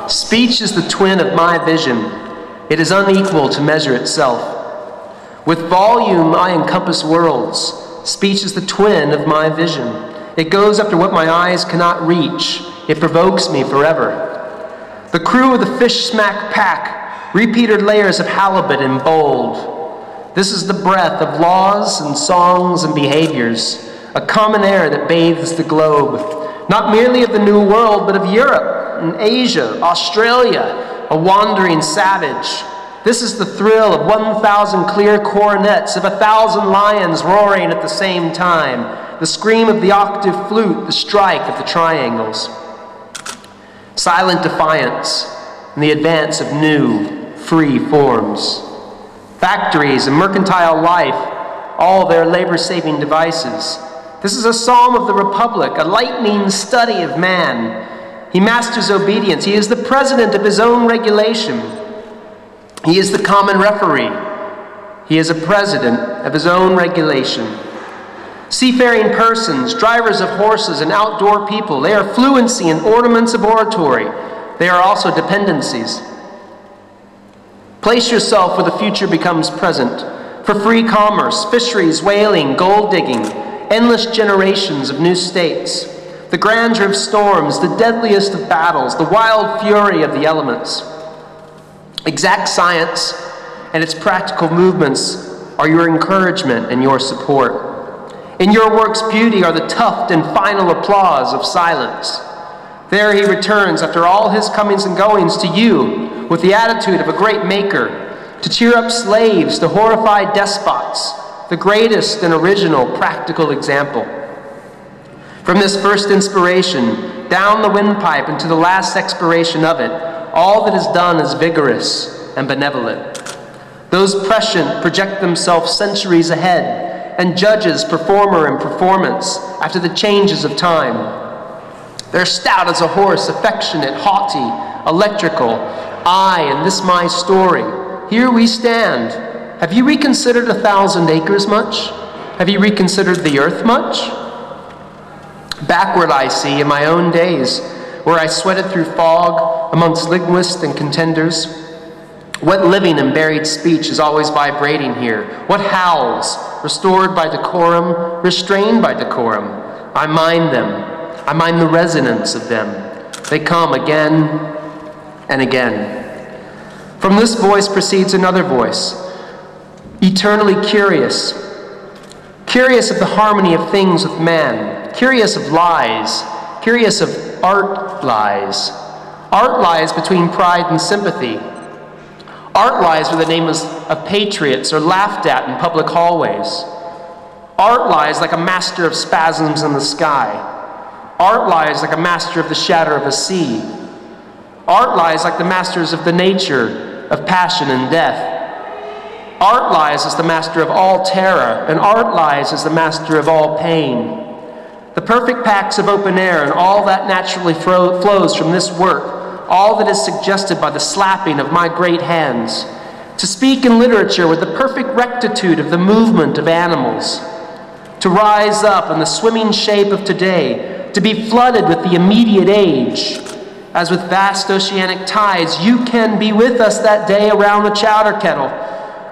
Speech is the twin of my vision. It is unequal to measure itself. With volume I encompass worlds. Speech is the twin of my vision. It goes after what my eyes cannot reach. It provokes me forever. The crew of the fish smack pack, repeated layers of halibut in bold. This is the breath of laws and songs and behaviors, a common air that bathes the globe, not merely of the New World, but of Europe and Asia, Australia, a wandering savage. This is the thrill of 1,000 clear coronets, of 1,000 lions roaring at the same time, the scream of the octave flute, the strike of the triangles. Silent defiance and the advance of new, free forms. Factories and mercantile life, all their labor-saving devices. This is a psalm of the Republic, a lightning study of man. He masters obedience. He is the president of his own regulation. He is the common referee. He is a president of his own regulation. Seafaring persons, drivers of horses, and outdoor people, they are fluency and ornaments of oratory. They are also dependencies. Place yourself where the future becomes present. For free commerce, fisheries, whaling, gold digging, endless generations of new states, the grandeur of storms, the deadliest of battles, the wild fury of the elements. Exact science and its practical movements are your encouragement and your support. In your work's beauty are the tuft and final applause of silence. There he returns after all his comings and goings to you with the attitude of a great maker, to cheer up slaves, to horrify despots, the greatest and original practical example. From this first inspiration, down the windpipe and to the last expiration of it, all that is done is vigorous and benevolent. Those prescient project themselves centuries ahead, and judges performer and performance after the changes of time. They're stout as a horse, affectionate, haughty, electrical. I and this my story. Here we stand. Have you reconsidered 1,000 acres much? Have you reconsidered the earth much? Backward I see in my own days, where I sweated through fog amongst linguists and contenders. What living and buried speech is always vibrating here? What howls, restored by decorum, restrained by decorum? I mind them. I mind the resonance of them. They come again and again. From this voice proceeds another voice, eternally curious. Curious of the harmony of things with man. Curious of lies. Curious of art lies. Art lies between pride and sympathy. Art lies where the names of patriots are laughed at in public hallways. Art lies like a master of spasms in the sky. Art lies like a master of the shatter of a sea. Art lies like the masters of the nature of passion and death. Art lies as the master of all terror, and art lies as the master of all pain. The perfect packs of open air and all that naturally flows from this work, all that is suggested by the slapping of my great hands, to speak in literature with the perfect rectitude of the movement of animals, to rise up in the swimming shape of today, to be flooded with the immediate age, as with vast oceanic tides, you can be with us that day around the chowder kettle.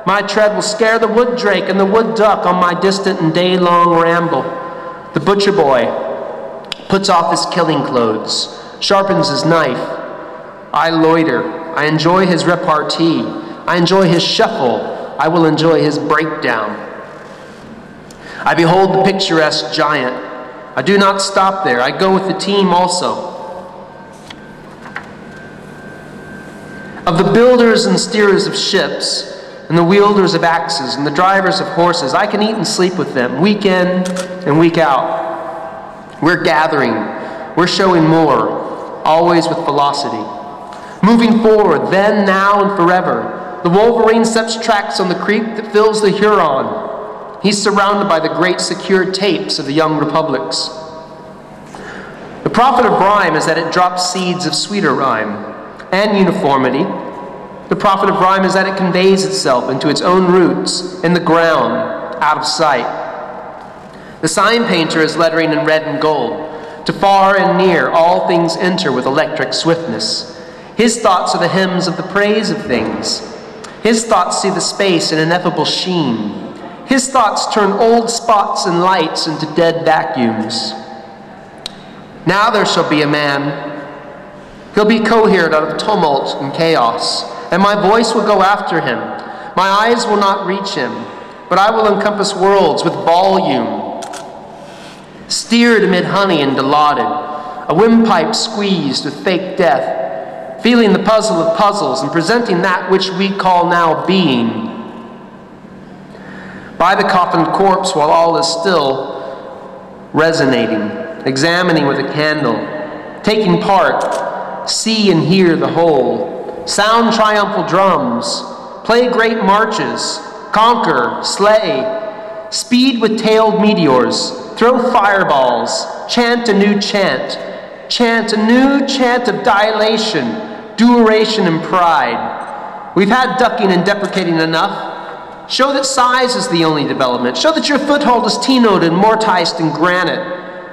My tread will scare the wood drake and the wood duck on my distant and day-long ramble. The butcher boy puts off his killing clothes, sharpens his knife. I loiter. I enjoy his repartee. I enjoy his shuffle. I will enjoy his breakdown. I behold the picturesque giant. I do not stop there. I go with the team also. Of the builders and steerers of ships, and the wielders of axes, and the drivers of horses, I can eat and sleep with them, week in and week out. We're gathering. We're showing more, always with velocity. Moving forward, then, now, and forever. The Wolverine sets tracks on the creek that fills the Huron. He's surrounded by the great secured tapes of the young republics. The profit of rhyme is that it drops seeds of sweeter rhyme and uniformity. The profit of rhyme is that it conveys itself into its own roots in the ground, out of sight. The sign painter is lettering in red and gold. To far and near, all things enter with electric swiftness. His thoughts are the hymns of the praise of things. His thoughts see the space in ineffable sheen. His thoughts turn old spots and lights into dead vacuums. Now there shall be a man. He'll be coherent out of tumult and chaos, and my voice will go after him. My eyes will not reach him, but I will encompass worlds with volume. Steered amid honey and dilaudid, a windpipe squeezed with fake death, feeling the puzzle of puzzles and presenting that which we call now being. By the coffined corpse while all is still, resonating, examining with a candle, taking part, see and hear the whole, sound triumphal drums, play great marches, conquer, slay, speed with tailed meteors, throw fireballs, chant a new chant of dilation, duration and pride. We've had ducking and deprecating enough. Show that size is the only development. Show that your foothold is Tinoed and mortised in granite.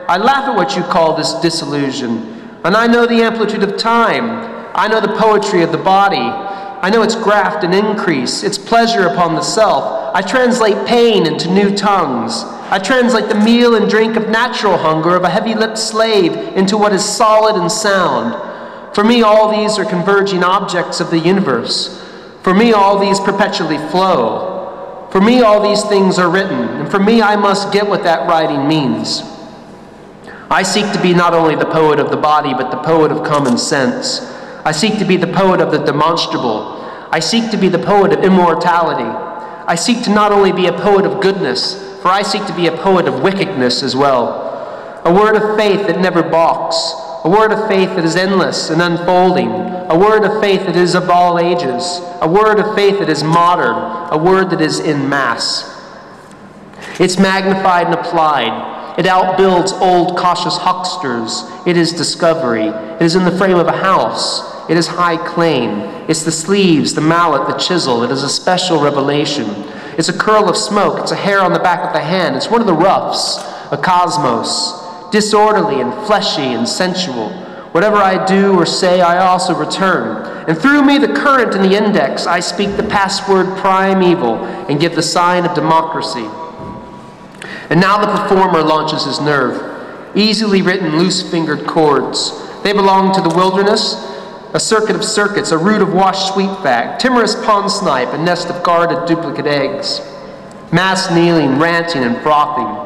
I laugh at what you call this disillusion, and I know the amplitude of time. I know the poetry of the body. I know its graft and increase, its pleasure upon the self. I translate pain into new tongues. I translate the meal and drink of natural hunger of a heavy-lipped slave into what is solid and sound. For me, all these are converging objects of the universe. For me, all these perpetually flow. For me, all these things are written, and for me, I must get what that writing means. I seek to be not only the poet of the body, but the poet of common sense. I seek to be the poet of the demonstrable. I seek to be the poet of immortality. I seek to not only be a poet of goodness, for I seek to be a poet of wickedness as well. A word of faith that never balks. A word of faith that is endless and unfolding. A word of faith that is of all ages. A word of faith that is modern. A word that is in mass. It's magnified and applied. It outbuilds old cautious hucksters. It is discovery. It is in the frame of a house. It is high claim. It's the sleeves, the mallet, the chisel. It is a special revelation. It's a curl of smoke. It's a hair on the back of the hand. It's one of the roughs, a cosmos, disorderly and fleshy and sensual. Whatever I do or say, I also return. And through me, the current and the index, I speak the password primeval and give the sign of democracy. And now the performer launches his nerve. Easily written, loose-fingered chords. They belong to the wilderness, a circuit of circuits, a root of washed sweetback, timorous pond snipe, a nest of guarded duplicate eggs. Mass kneeling, ranting, and frothing.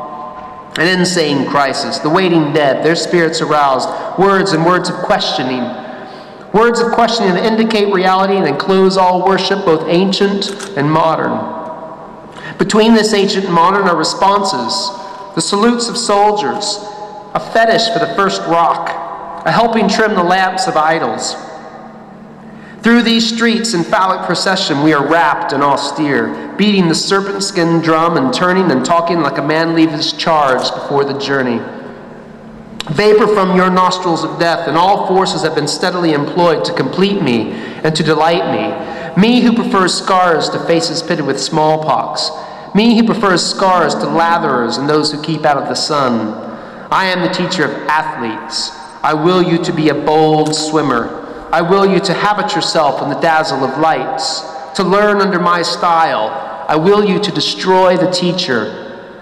An insane crisis, the waiting dead, their spirits aroused, words and words of questioning. Words of questioning that indicate reality and enclose all worship, both ancient and modern. Between this ancient and modern are responses, the salutes of soldiers, a fetish for the first rock, a helping trim the lamps of idols. Through these streets in phallic procession we are rapt and austere, beating the serpent-skin drum and turning and talking like a man leaves his charge before the journey. Vapor from your nostrils of death, and all forces have been steadily employed to complete me and to delight me. Me who prefers scars to faces pitted with smallpox. Me who prefers scars to latherers and those who keep out of the sun. I am the teacher of athletes. I will you to be a bold swimmer. I will you to habit yourself in the dazzle of lights, to learn under my style. I will you to destroy the teacher.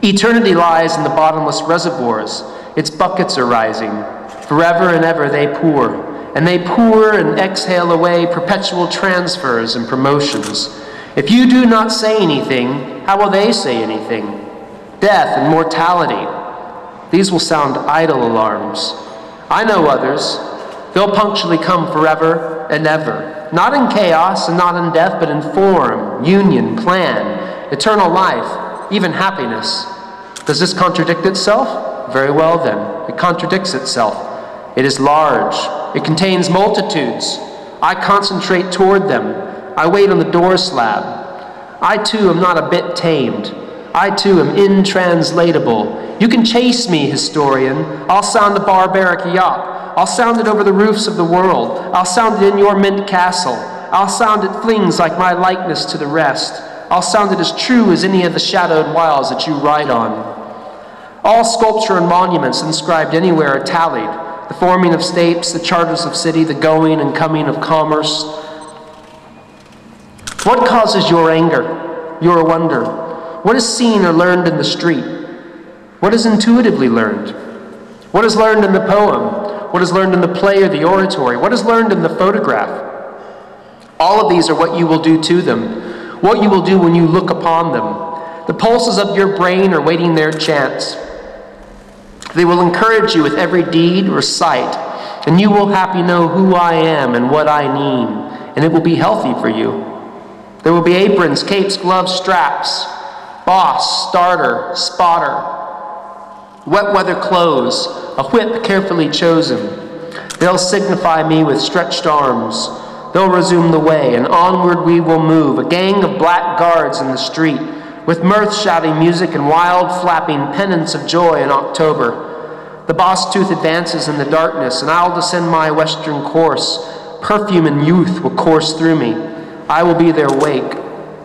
Eternity lies in the bottomless reservoirs. Its buckets are rising. Forever and ever they pour, and they pour and exhale away perpetual transfers and promotions. If you do not say anything, how will they say anything? Death and mortality. These will sound idle alarms. I know others. They'll punctually come forever and ever, not in chaos and not in death, but in form, union, plan, eternal life, even happiness. Does this contradict itself? Very well then, it contradicts itself. It is large. It contains multitudes. I concentrate toward them. I wait on the door slab. I too am not a bit tamed. I too am intranslatable. You can chase me, historian. I'll sound a barbaric yop. I'll sound it over the roofs of the world. I'll sound it in your mint castle. I'll sound it flings like my likeness to the rest. I'll sound it as true as any of the shadowed wilds that you ride on. All sculpture and monuments inscribed anywhere are tallied. the forming of states, the charters of city, the going and coming of commerce. What causes your anger, your wonder? What is seen or learned in the street? What is intuitively learned? What is learned in the poem? What is learned in the play or the oratory? What is learned in the photograph? All of these are what you will do to them, what you will do when you look upon them. The pulses of your brain are waiting their chance. They will encourage you with every deed or sight, and you will happy know who I am and what I mean, and it will be healthy for you. There will be aprons, capes, gloves, straps, boss, starter, spotter, wet weather clothes, a whip carefully chosen. They'll signify me with stretched arms. They'll resume the way, and onward we will move, a gang of black guards in the street, with mirth shouting music and wild flapping pennants of joy in October. The boss tooth advances in the darkness, and I'll descend my western course. Perfume and youth will course through me. I will be their wake.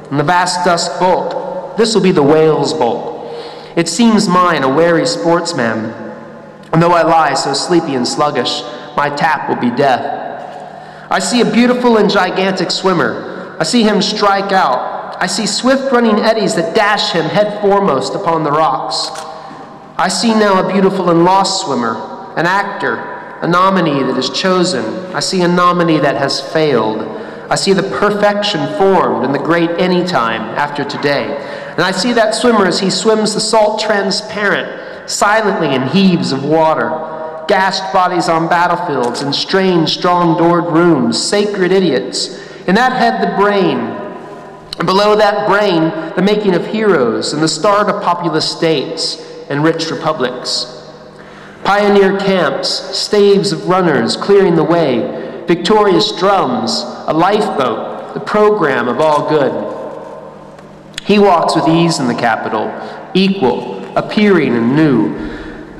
And the vast dusk bulk, this will be the whale's bulk. It seems mine, a wary sportsman. And though I lie so sleepy and sluggish, my tap will be death. I see a beautiful and gigantic swimmer. I see him strike out. I see swift running eddies that dash him head foremost upon the rocks. I see now a beautiful and lost swimmer, an actor, a nominee that is chosen. I see a nominee that has failed. I see the perfection formed in the great anytime after today. And I see that swimmer as he swims the salt transparent, silently in heaves of water. Gashed bodies on battlefields and strange, strong-doored rooms, sacred idiots. In that head, the brain. And below that brain, the making of heroes and the start of populous states and rich republics. Pioneer camps, staves of runners clearing the way, victorious drums, a lifeboat, the program of all good. He walks with ease in the capital, equal, appearing and new,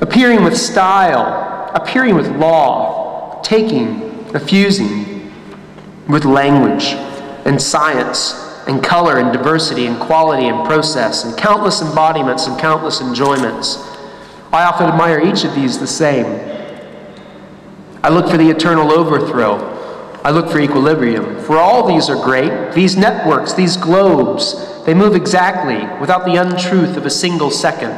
appearing with style, appearing with law, taking, effusing, with language and science and color and diversity and quality and process and countless embodiments and countless enjoyments. I often admire each of these the same. I look for the eternal overthrow. I look for equilibrium. For all these are great. These networks, these globes, they move exactly without the untruth of a single second.